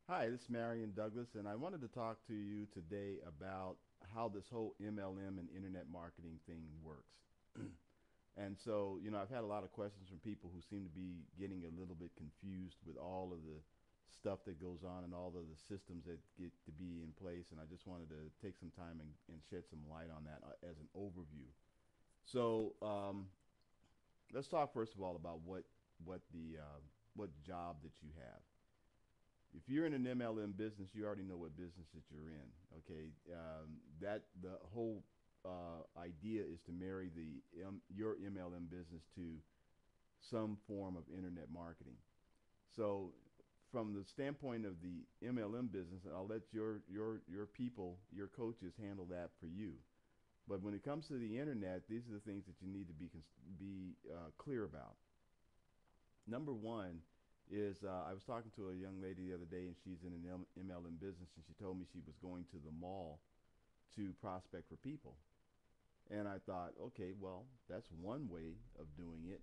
Hi, this is Marion Douglas, and I wanted to talk to you today about how this whole MLM and internet marketing thing works. And so, I've had a lot of questions from people who seem to be getting a little bit confused with all of the stuff that goes on and all of the systems that get to be in place. And I just wanted to take some time and shed some light on that as an overview. So, let's talk first of all about what job that you have. If you're in an MLM business, you already know what business that you're in. Okay, that the whole idea is to marry your MLM business to some form of internet marketing. So, from the standpoint of the MLM business, I'll let your people, your coaches, handle that for you. But when it comes to the internet, these are the things that you need to be clear about. Number one is I was talking to a young lady the other day, and she's in an MLM business, and she told me she was going to the mall to prospect for people. And I thought, okay, well, that's one way of doing it.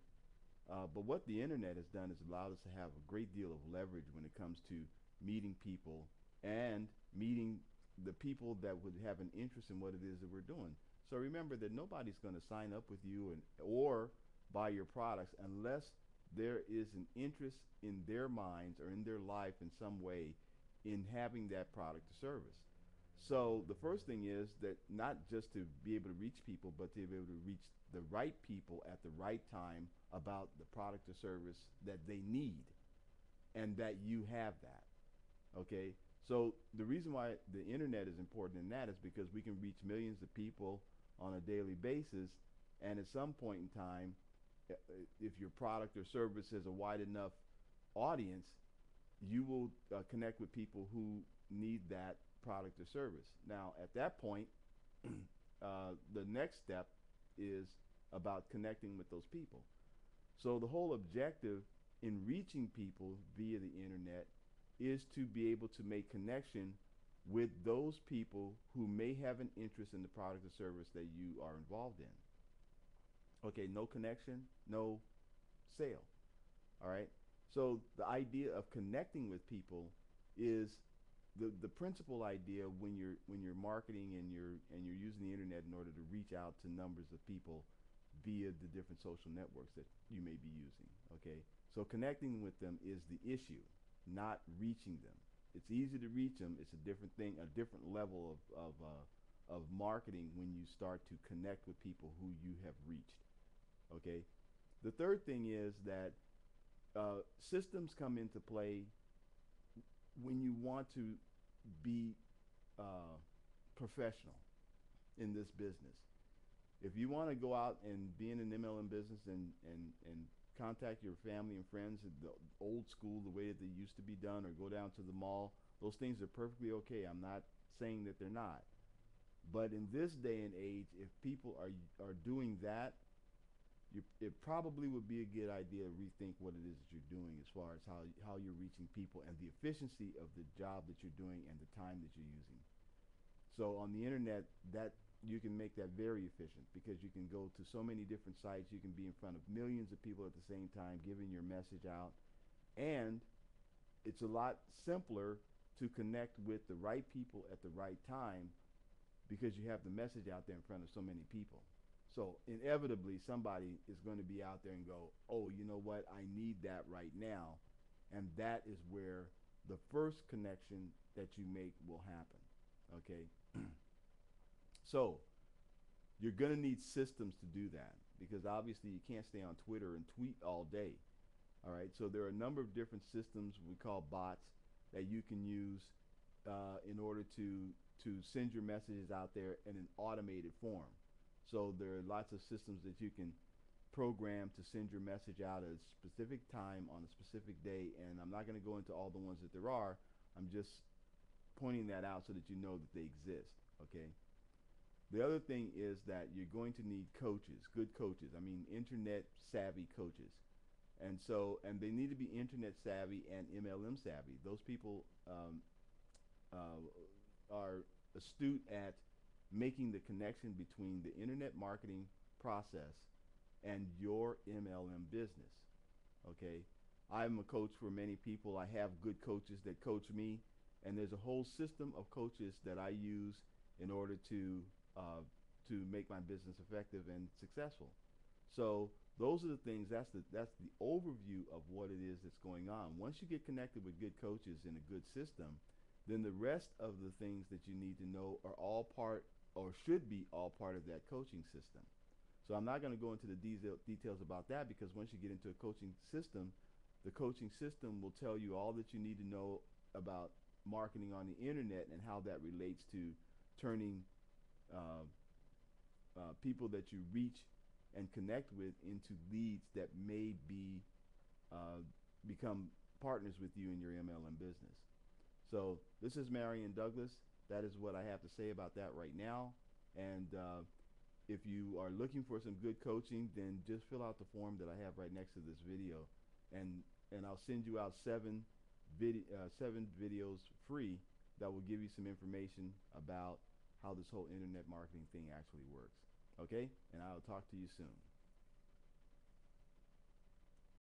But what the internet has done is allowed us to have a great deal of leverage when it comes to meeting people and meeting the people that would have an interest in what it is that we're doing. So remember that nobody's going to sign up with you and or buy your products unless there is an interest in their minds or in their life in some way in having that product or service. So the first thing is that not just to be able to reach people, but to be able to reach the right people at the right time about the product or service that they need, and that you have that. Okay. So the reason why the internet is important in that is because we can reach millions of people on a daily basis, and at some point in time, if your product or service has a wide enough audience, you will connect with people who need that product or service. Now, at that point, the next step is about connecting with those people. So the whole objective in reaching people via the internet is to be able to make connection with those people who may have an interest in the product or service that you are involved in. Okay, no connection, no sale. All right. So the idea of connecting with people is the principal idea when you're marketing and you're using the internet in order to reach out to numbers of people via the different social networks that you may be using. Okay. So connecting with them is the issue, not reaching them. It's easy to reach them. It's a different thing, a different level of marketing when you start to connect with people who you have reached. Okay. The third thing is that systems come into play when you want to be uh, professional in this business. If you want to go out and be in an MLM business and contact your family and friends the old school, the way that they used to be done, or go down to the mall, those things are perfectly okay. I'm not saying that they're not. But in this day and age, if people are doing that, it probably would be a good idea to rethink what it is that you're doing as far as how you're reaching people and the efficiency of the job that you're doing and the time that you're using. So on the internet, that you can make that very efficient because you can go to so many different sites. You can be in front of millions of people at the same time, giving your message out, and it's a lot simpler to connect with the right people at the right time because you have the message out there in front of so many people. So inevitably, somebody is going to be out there and go, "Oh, you know what? I need that right now," and that is where the first connection that you make will happen. Okay, so you're going to need systems to do that because obviously you can't stay on Twitter and tweet all day. All right, so there are a number of different systems we call bots that you can use in order to send your messages out there in an automated form. So there are lots of systems that you can program to send your message out at a specific time on a specific day. And I'm not going to go into all the ones that there are. I'm just pointing that out so that you know that they exist. Okay. The other thing is that you're going to need coaches, good coaches. I mean, internet savvy coaches. And they need to be internet savvy and MLM savvy. Those people uh, are astute at making the connection between the internet marketing process and your MLM business. Okay. I'm a coach for many people. I have good coaches that coach me, and there's a whole system of coaches that I use in order uh, to make my business effective and successful. So those are the things. That's the overview of what it is that's going on. Once you get connected with good coaches in a good system, then the rest of the things that you need to know are all part, or should be all part of that coaching system. So I'm not going to go into the details about that, because once you get into a coaching system, the coaching system will tell you all that you need to know about marketing on the internet and how that relates to turning uh, people that you reach and connect with into leads that may uh, become partners with you in your MLM business. So this is Marion Douglas. That is what I have to say about that right now. And if you are looking for some good coaching, then just fill out the form that I have right next to this video, and I'll send you out seven videos free that will give you some information about how this whole internet marketing thing actually works. Okay? And I'll talk to you soon.